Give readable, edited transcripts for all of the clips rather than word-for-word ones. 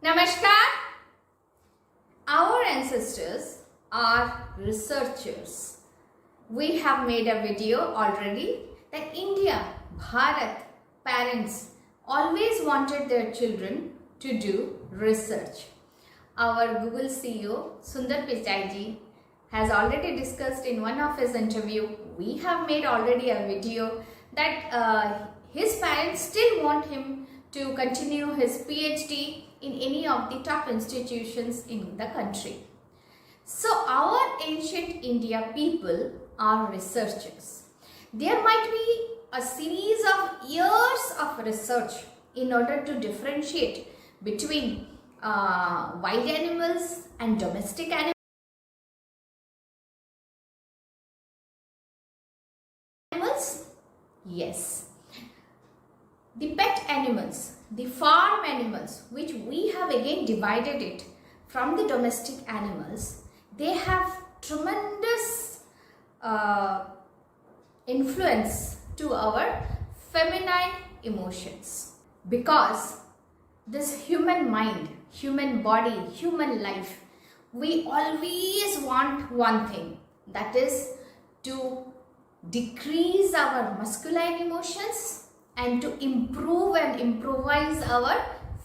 Namaskar. Our ancestors are researchers. We have made a video already that India, Bharat, parents always wanted their children to do research. Our Google CEO Sundar Pichai ji has already discussed in one of his interview. We have made already a video that his parents still want him to continue his PhD in any of the top institutions in the country. So our ancient India people are researchers. There might be a series of years of research in order to differentiate between wild animals and domestic animals. Yes. The pet animals, the farm animals, which we have again divided it from the domestic animals, they have tremendous influence to our feminine emotions, because this human mind, human body, human life, we always want one thing, that is to decrease our masculine emotions and to improve and improvise our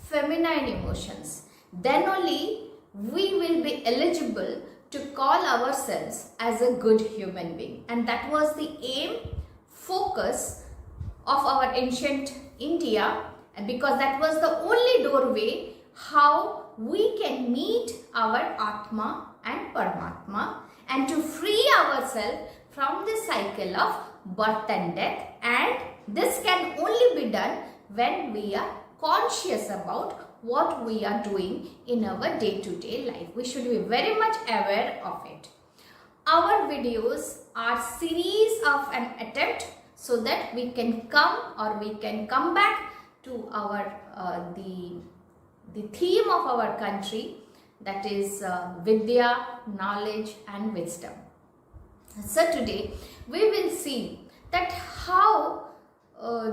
feminine emotions. Then only we will be eligible to call ourselves as a good human being. And that was the aim, focus of our ancient India, because that was the only doorway how we can meet our Atma and Paramatma and to free ourselves from the cycle of birth and death. And this can only be done when we are conscious about what we are doing in our day-to-day life. We should be very much aware of it. Our videos are series of an attempt so that we can come back to our the theme of our country, that is Vidya, knowledge and wisdom. So today we will see that how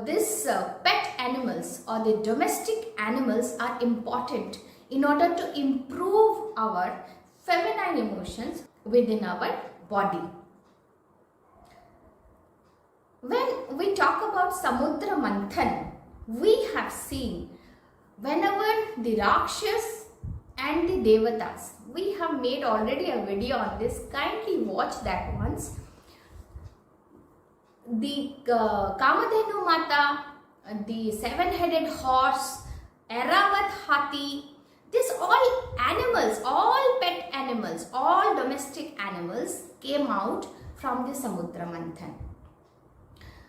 these pet animals or the domestic animals are important in order to improve our feminine emotions within our body. When we talk about Samudra Manthan, we have seen whenever the Rakshas and the Devatas, we have made already a video on this, kindly watch that once. The Kamadhenu Mata, the seven-headed horse, Eravat Hathi, these all animals, all pet animals, all domestic animals came out from the Samudra Manthan.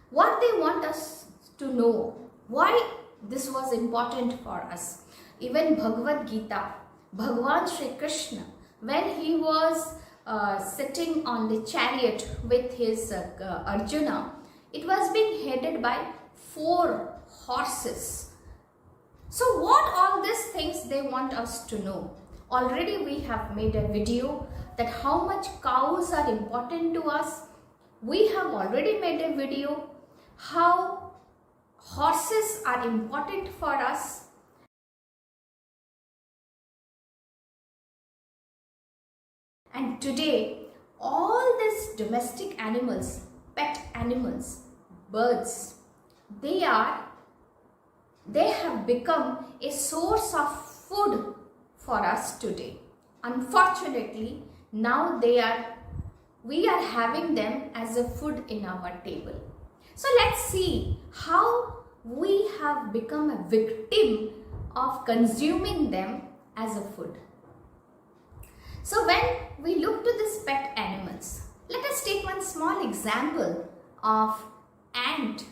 What they want us to know, why this was important for us. Even Bhagavad Gita, Bhagwan Shri Krishna, when he was sitting on the chariot with his Arjuna, it was being headed by 4 horses. So what all these things they want us to know? Already we have made a video that how much cows are important to us. We have already made a video how horses are important for us. And today, all these domestic animals, pet animals, birds, they have become a source of food for us today. Unfortunately, now we are having them as a food in our table. So let's see how we have become a victim of consuming them as a food. So when we look to these pet animals, let us take one small example of ant,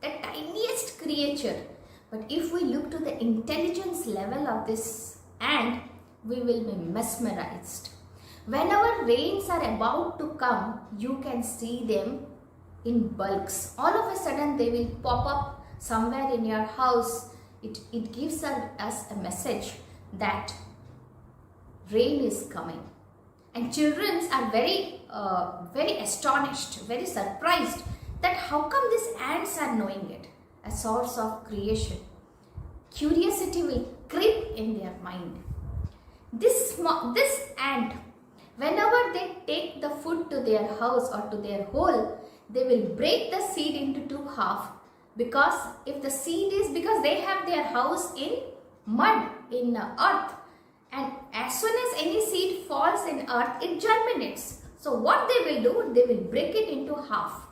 the tiniest creature. But if we look to the intelligence level of this ant, we will be mesmerized. Whenever rains are about to come, you can see them in bulks. All of a sudden they will pop up somewhere in your house. It gives us a message that rain is coming. And children are very astonished, very surprised that how come these ants are knowing it, a source of creation. curiosity will creep in their mind. This ant, whenever they take the food to their house or to their hole, they will break the seed into two half, because if the seed is, because they have their house in mud, in earth, and as soon as any seed falls in earth, it germinates. So what they will do, they will break it into half.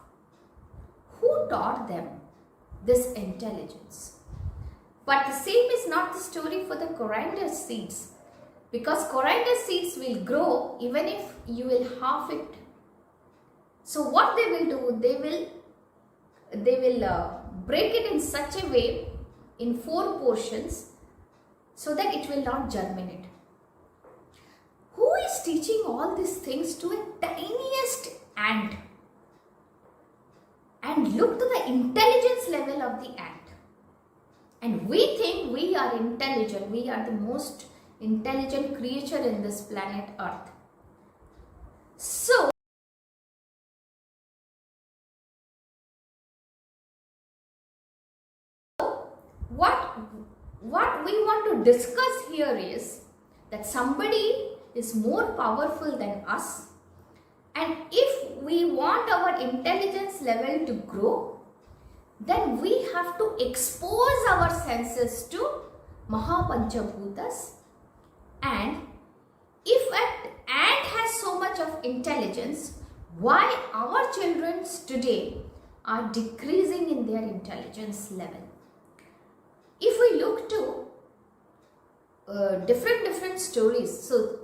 Who taught them this intelligence? But the same is not the story for the coriander seeds, because coriander seeds will grow even if you will half it. So what they will do, they will break it in such a way in 4 portions so that it will not germinate. Who is teaching all these things to a tiniest ant? And look to the intelligence level of the ant. And we think we are intelligent. We are the most intelligent creature in this planet Earth. So, what we want to discuss here is that somebody is more powerful than us, and if we want our intelligence level to grow, then we have to expose our senses to Mahapanchabhutas. And if an ant has so much of intelligence, why our children today are decreasing in their intelligence level? If we look to different stories, so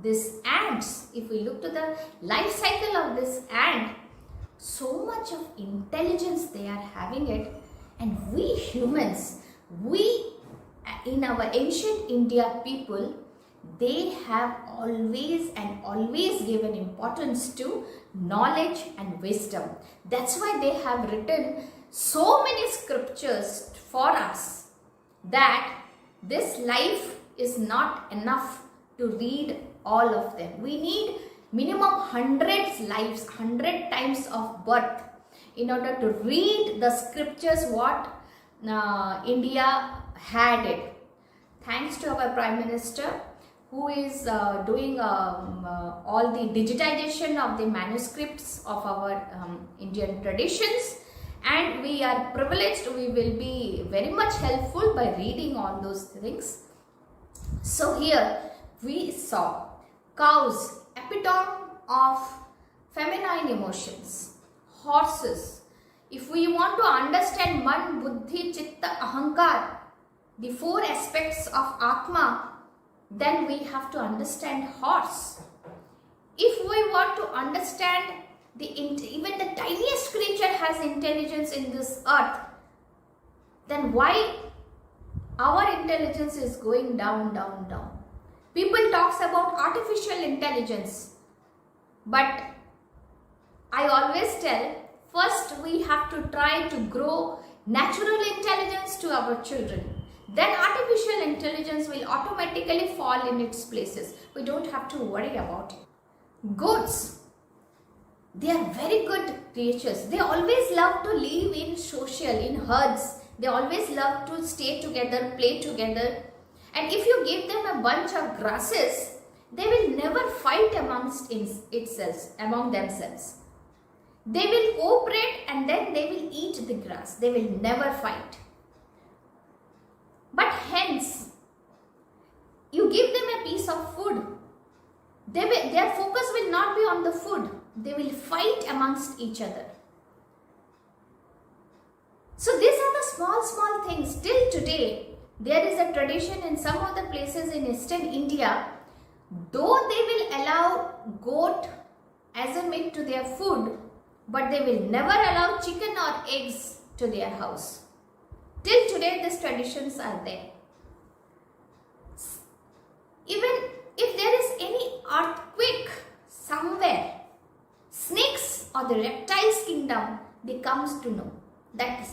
this ants, if we look to the life cycle of this ant, so much of intelligence they are having it, and we humans, we in our ancient India people, they have always given importance to knowledge and wisdom. That's why they have written so many scriptures for us, that this life is not enough to read all of them. We need minimum 100 lives, 100 times of birth in order to read the scriptures what India had it. Thanks to our Prime Minister, who is doing all the digitization of the manuscripts of our Indian traditions, and we are privileged, we will be very much helpful by reading all those things. So here we saw cows, epitome of feminine emotions. Horses, if we want to understand Man, Buddhi, Chitta, Ahankar, the 4 aspects of Atma, then we have to understand horse. If we want to understand even the tiniest creature has intelligence in this earth, then why our intelligence is going down, down, down? People talks about artificial intelligence, but I always tell, first we have to try to grow natural intelligence to our children. Then artificial intelligence will automatically fall in its places. We don't have to worry about it. Goats, they are very good creatures. They always love to live in social, in herds. They always love to stay together, play together. And if you give them a bunch of grasses, they will never fight among themselves. They will cooperate and then they will eat the grass. They will never fight. But hence, you give them a piece of food, their focus will not be on the food. They will fight amongst each other. So these are the small things. Till today, there is a tradition in some of the places in Eastern India, though they will allow goat as a meat to their food, but they will never allow chicken or eggs to their house. Till today, these traditions are there. Even if there is any earthquake somewhere, snakes or the reptiles kingdom, they comes to know that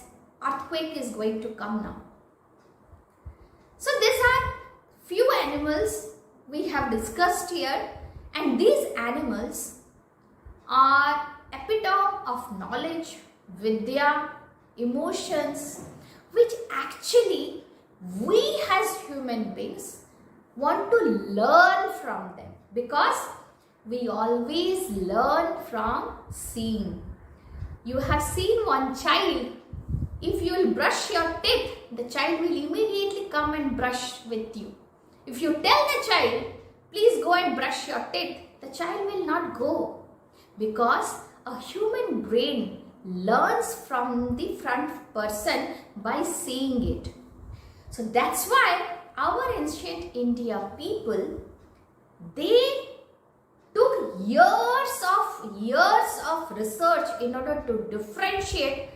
earthquake is going to come now. So these are few animals we have discussed here, and these animals are epitome of knowledge, vidya, emotions, which actually we as human beings want to learn from them, because we always learn from seeing. You have seen one child, if you will brush your teeth, the child will immediately come and brush with you. If you tell the child, please go and brush your teeth, the child will not go, because a human brain learns from the front person by seeing it. So that's why our ancient India people, they took years of research in order to differentiate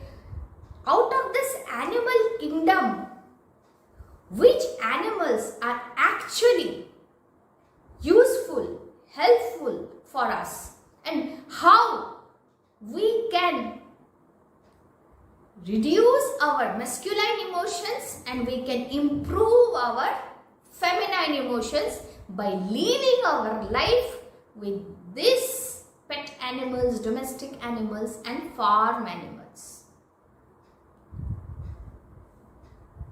out of this animal kingdom which animals are actually useful, helpful for us, and how we can reduce our masculine emotions and we can improve our feminine emotions by living our life with these pet animals, domestic animals and farm animals.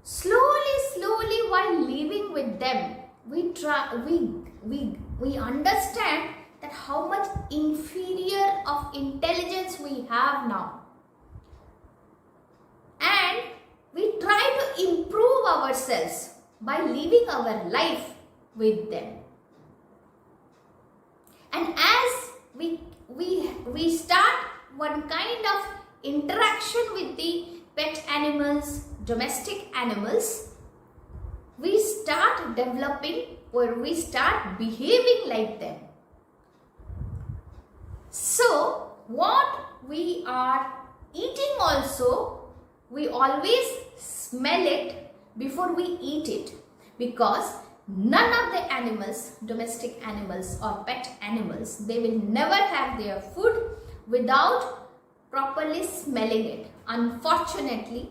Slowly while living with them, we understand that how much inferior of intelligence we have now. And we try to improve ourselves by living our life with them. And as we start one kind of interaction with the pet animals, domestic animals, we start developing or we start behaving like them. So what we are eating also, we always smell it before we eat it, because none of the animals, domestic animals or pet animals, they will never have their food without properly smelling it. Unfortunately,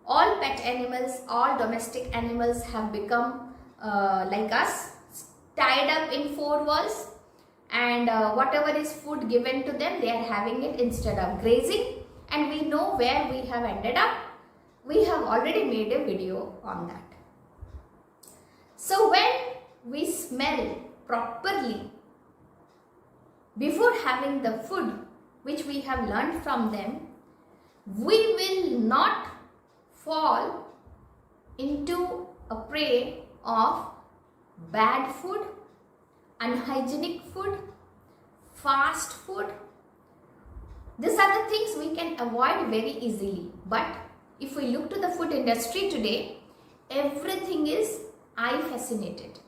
all pet animals, all domestic animals have become like us, tied up in four walls, and whatever is food given to them, they are having it instead of grazing. And we know where we have ended up. We have already made a video on that. So when we smell properly before having the food which we have learned from them, we will not fall into a prey of bad food, unhygienic food, fast food. These are the things we can avoid very easily. But if we look to the food industry today, everything is eye fascinated.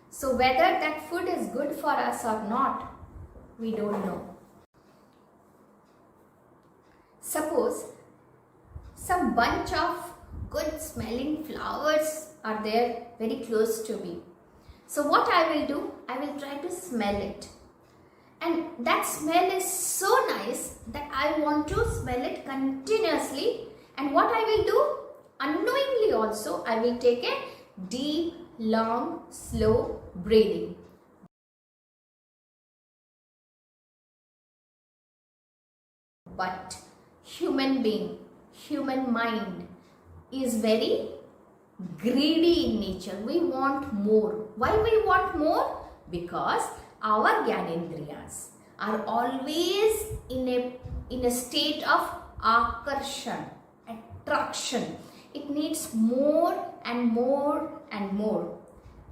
So whether that food is good for us or not, we don't know. Suppose some bunch of good smelling flowers are there very close to me. So what I will do, I will try to smell it. And that smell is so nice that I want to smell it continuously. And what I will do, unknowingly also, I will take a deep, long, slow breathing. But human being, human mind is very greedy in nature. We want more. Why we want more? Because our Gyanendriyas are always in a state of akarshan, attraction. It needs more and more and more.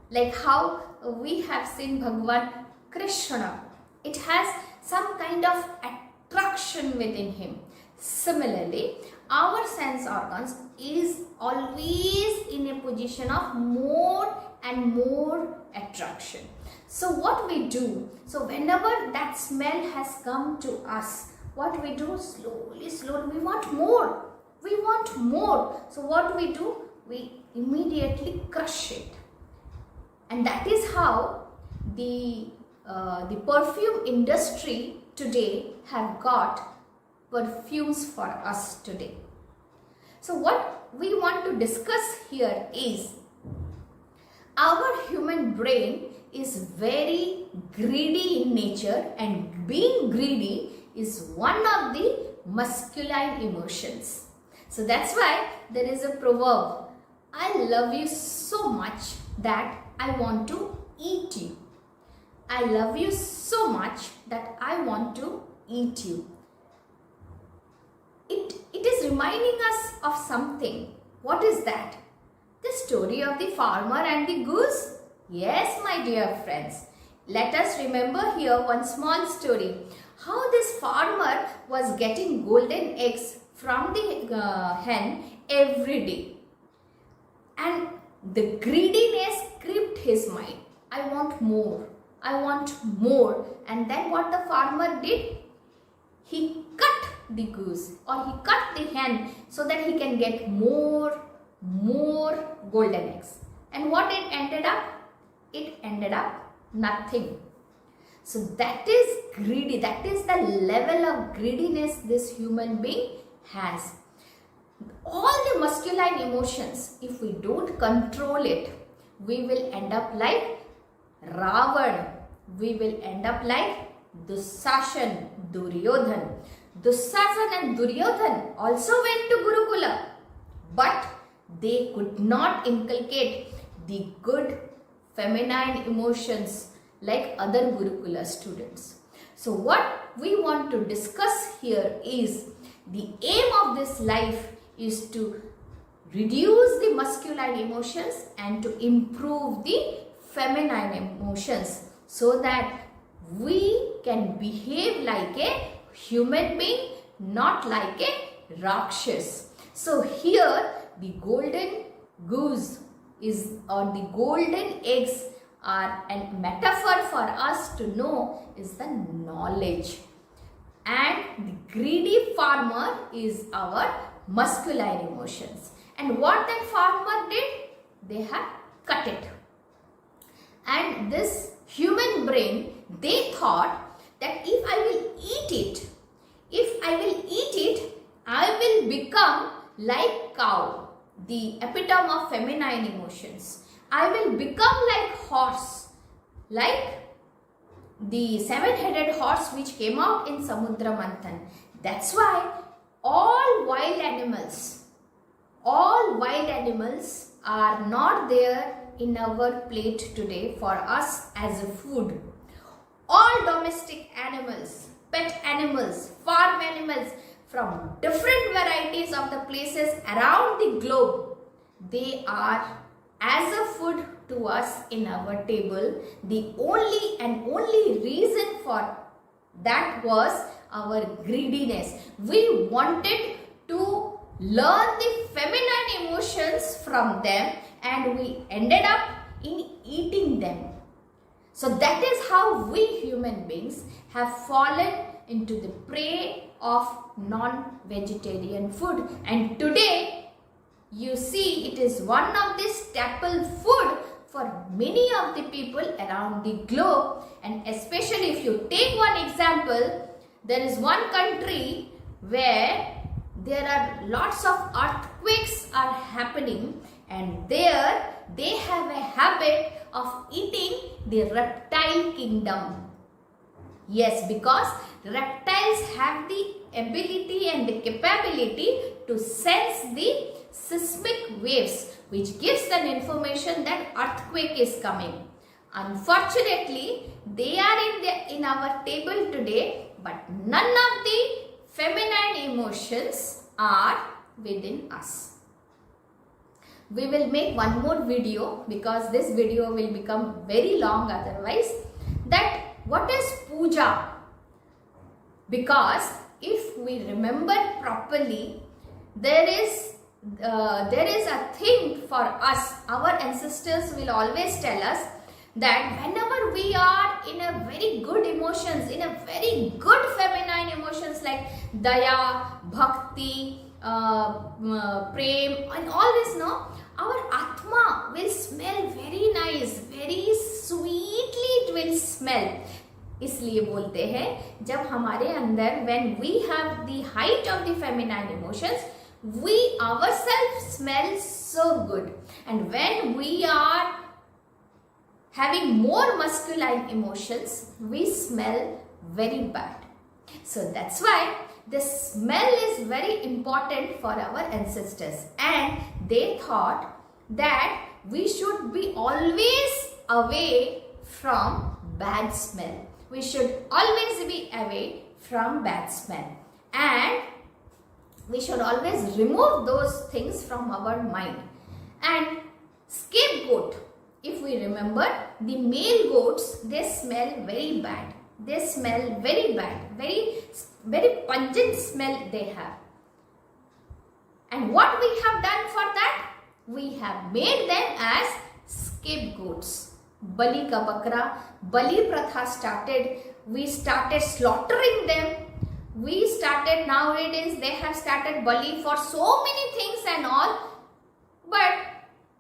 Like how we have seen Bhagavan Krishna. It has some kind of attraction within him. Similarly, our sense organs is always in a position of more and more attraction. So what we do, so whenever that smell has come to us, what we do, slowly, we want more. We want more. So what we do, we immediately crush it. And that is how the perfume industry today have got perfumes for us today. So what we want to discuss here is our human brain is very greedy in nature, and being greedy is one of the masculine emotions. So that's why there is a proverb, I love you so much that I want to eat you. I love you so much that I want to eat you. It is reminding us of something. What is that? The story of the farmer and the goose? Yes, my dear friends. Let us remember here one small story. How this farmer was getting golden eggs from the hen every day. And the greediness gripped his mind. I want more. I want more. And then what the farmer did? He cut the goose or he cut the hen so that he can get more golden eggs. And what it ended up? It ended up nothing. So that is greedy. That is the level of greediness this human being has. All the masculine emotions, if we don't control it, we will end up like Ravan. We will end up like Dussashan, Duryodhan. Dussasana and Duryodhan also went to Gurukula, but they could not inculcate the good feminine emotions like other Gurukula students. So what we want to discuss here is the aim of this life is to reduce the masculine emotions and to improve the feminine emotions so that we can behave like a human being, not like a Rakshas. So here the golden goose is, or the golden eggs are a metaphor for us to know is the knowledge. And the greedy farmer is our masculine emotions. And what that farmer did? They had cut it. And this human brain, they thought that if I will eat it, I will become like cow, the epitome of feminine emotions. I will become like horse, like the seven-headed horse which came out in Samudra Manthan. That's why all wild animals are not there in our plate today for us as a food. All domestic animals, pet animals, farm animals from different varieties of the places around the globe, they are as a food to us in our table. The only reason for that was our greediness. We wanted to learn the feminine emotions from them and we ended up in eating them. So that is how we human beings have fallen into the prey of non-vegetarian food. And today you see it is one of the staple food for many of the people around the globe. And especially if you take one example, there is one country where there are lots of earthquakes are happening, and there they have a habit of eating the reptile kingdom. Yes, because reptiles have the ability and the capability to sense the seismic waves, which gives them information that earthquake is coming. Unfortunately, they are in our table today, but none of the feminine emotions are within us. We will make one more video because this video will become very long otherwise. That what is puja? Because if we remember properly, there is a thing for us. Our ancestors will always tell us that whenever we are in a very good emotions, in a very good feminine emotions like daya, bhakti, prem and all this, no, our atma will smell very nice, very sweetly it will smell. इसलिए बोलते हैं जब हमारे अंदर when we have the height of the feminine emotions, we ourselves smell so good, and when we are having more masculine emotions, we smell very bad. So that's why the smell is very important for our ancestors, and they thought that we should be always away from bad smell. We should always be away from bad smell, and we should always remove those things from our mind. And scapegoat, if we remember, the male goats, they smell very bad. They smell very bad, very pungent smell they have. And what we have done for that? We have made them as scapegoats. Bali ka bakra, Bali pratha started. We started slaughtering them. We started, nowadays they have started Bali for so many things and all. But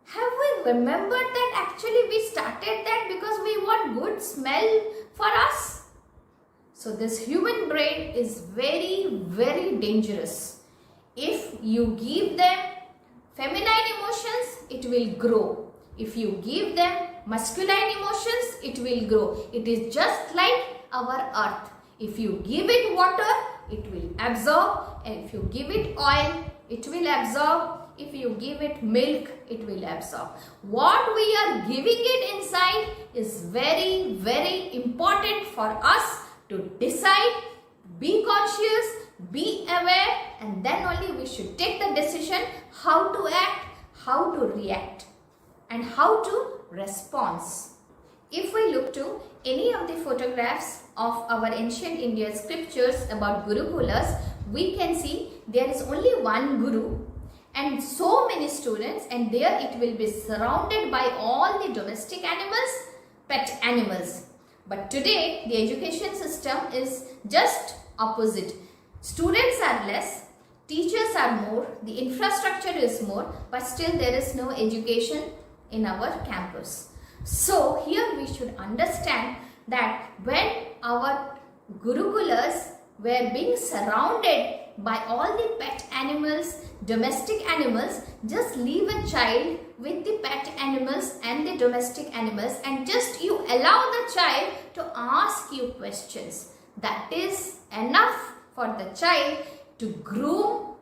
have we remembered that actually we started that because we want good smell for us? So this human brain is very dangerous. If you give them feminine emotions, it will grow. If you give them masculine emotions, it will grow. It is just like our earth. If you give it water, it will absorb. And if you give it oil, it will absorb. If you give it milk, it will absorb. What we are giving it inside is very important for us to decide, be conscious, be aware, and then only we should take the decision how to act, how to react, and how to respond. If we look to any of the photographs of our ancient Indian scriptures about Gurukulas, we can see there is only one Guru and so many students, and there it will be surrounded by all the domestic animals, pet animals. But today the education system is just opposite. Students are less, teachers are more, the infrastructure is more, but still there is no education in our campus. So here we should understand that when our Gurukulas were being surrounded by all the pet animals, domestic animals, just leave a child with the pet animals and the domestic animals and just you allow the child to ask you questions. That is enough for the child to groom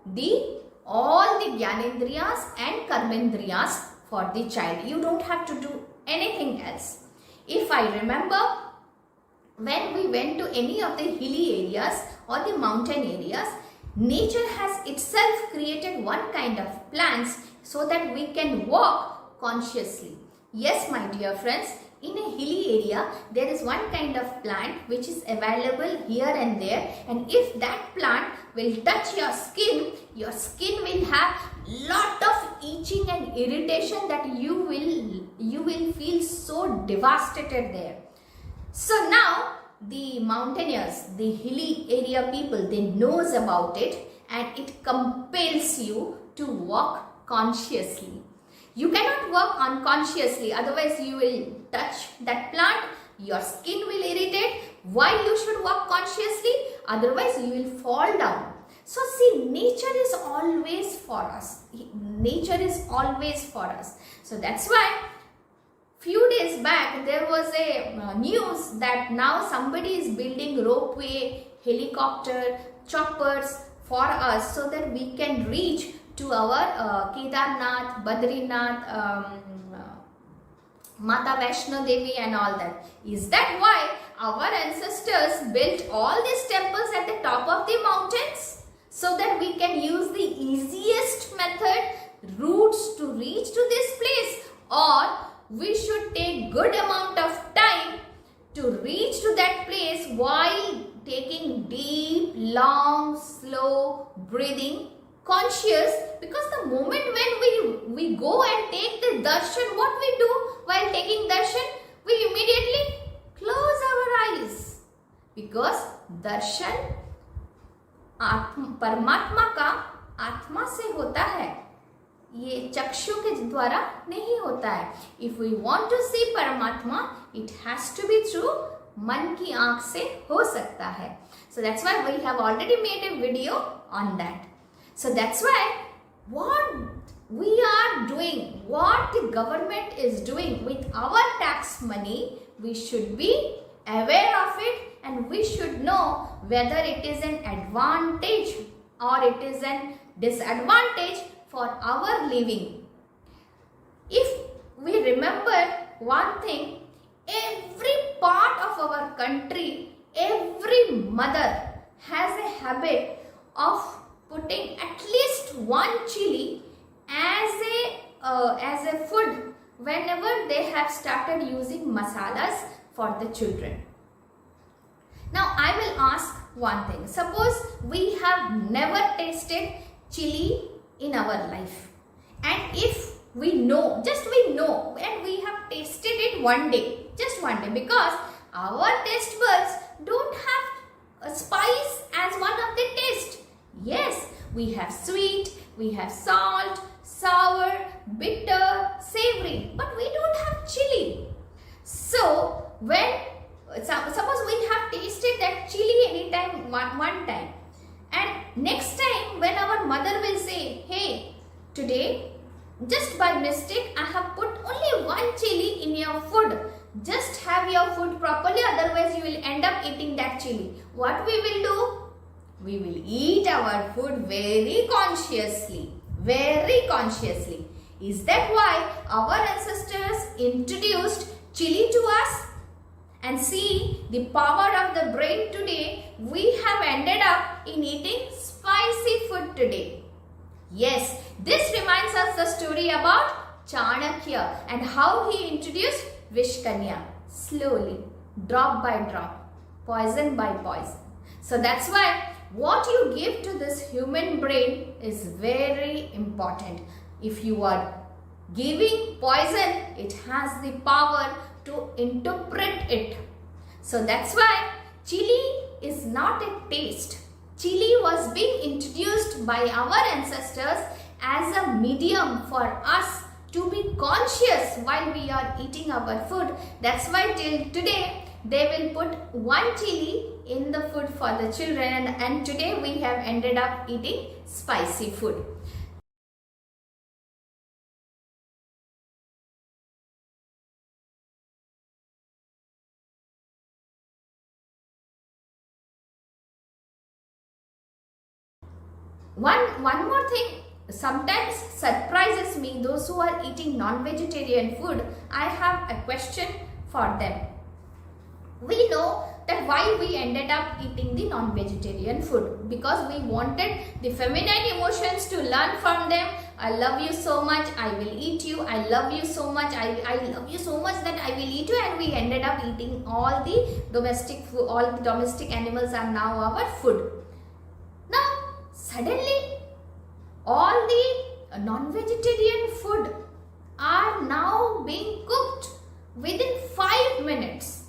all the Gyanendriyas and Karmendriyas for the child. You don't have to do anything else. If I remember, when we went to any of the hilly areas or the mountain areas, nature has itself created one kind of plants so that we can walk consciously. Yes, my dear friends, in a hilly area, there is one kind of plant which is available here and there, and if that plant will touch your skin will have lot of itching and irritation that you will feel so devastated there. So now the mountaineers, the hilly area people, they knows about it and it compels you to walk consciously. You cannot walk unconsciously, otherwise you will touch that plant, your skin will irritate. Why you should walk consciously? Otherwise you will fall down. So see, nature is always for us. Nature is always for us. So that's why few days back there was a news that now somebody is building ropeway, helicopter, choppers for us so that we can reach to our Kedarnath, Badrinath, Mata Vaishno Devi and all that. Is that why our ancestors built all these temples at the top of the mountains? So that we can use the easiest method, routes to reach to this place, or we should take good amount of time to reach to that place while taking deep, long, slow breathing, conscious, because the moment when we go and take the darshan, what we do while taking darshan? We immediately close our eyes, because darshan परमात्मा का आत्मा से होता है, ये चक्षु के द्वारा नहीं होता है. If we want to see परमात्मा, it has to be through मन की आंख से हो सकता है. So that's why we have already made a video on that. So that's why what we are doing, what the government is doing with our tax money, we should be aware of it and we should know whether it is an advantage or it is an disadvantage for our living. one thing, every part of our country, every mother has a habit of putting at least one chili as a food whenever they have started using masalas for the children. Now I will ask one thing. Suppose we have never tasted chili in our life, and if we know, and we have tasted it one day, just one day, because our taste buds don't have a spice as one of the taste. Yes, we have sweet, we have salt, sour, bitter, savory, but we don't have chili. So suppose we have tasted that chili anytime, one time, and next time when our mother will say, hey, today just by mistake I have put only one chili in your food, just have your food properly, otherwise you will end up eating that chili. What we will do? We will eat our food very consciously. Very consciously. Is that why our ancestors introduced chili to us? And see the power of the brain today, we have ended up in eating spicy food today. Yes, this reminds us the story about Chanakya and how he introduced Vishkanya, slowly, drop by drop, poison by poison. So that's why what you give to this human brain is very important. If you are giving poison, it has the power to interpret it. So that's why chili is not a taste. Chili was being introduced by our ancestors as a medium for us to be conscious while we are eating our food. That's why till today they will put one chili in the food for the children, and today we have ended up eating spicy food. One more thing sometimes surprises me, those who are eating non-vegetarian food. I have a question for them. We know that why we ended up eating the non-vegetarian food, because we wanted the feminine emotions to learn from them. I love you so much, I will eat you. I love you so much, I love you so much that I will eat you. And we ended up eating all the domestic food. All the domestic animals are now our food. Now suddenly all the non-vegetarian food are now being cooked within 5 minutes.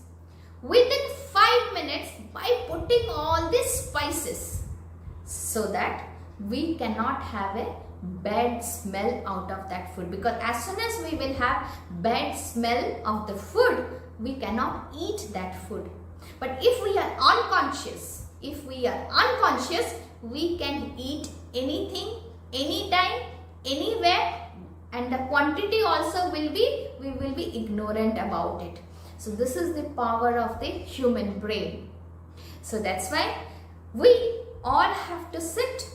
Within 5 minutes, by putting all these spices, so that we cannot have a bad smell out of that food. Because as soon as we will have bad smell of the food, we cannot eat that food. But if we are unconscious, we can eat anything, anytime, anywhere, and the quantity also will be, we will be ignorant about it. So this is the power of the human brain. So that's why we all have to sit,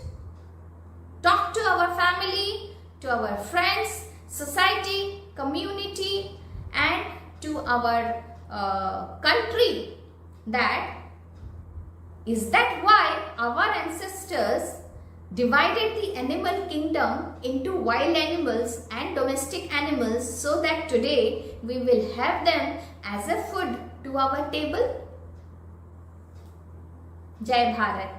talk to our family, to our friends, society, community, and to our country, that is that why our ancestors divided the animal kingdom into wild animals and domestic animals, so that today we will have them as a food to our table. Jai Bharat.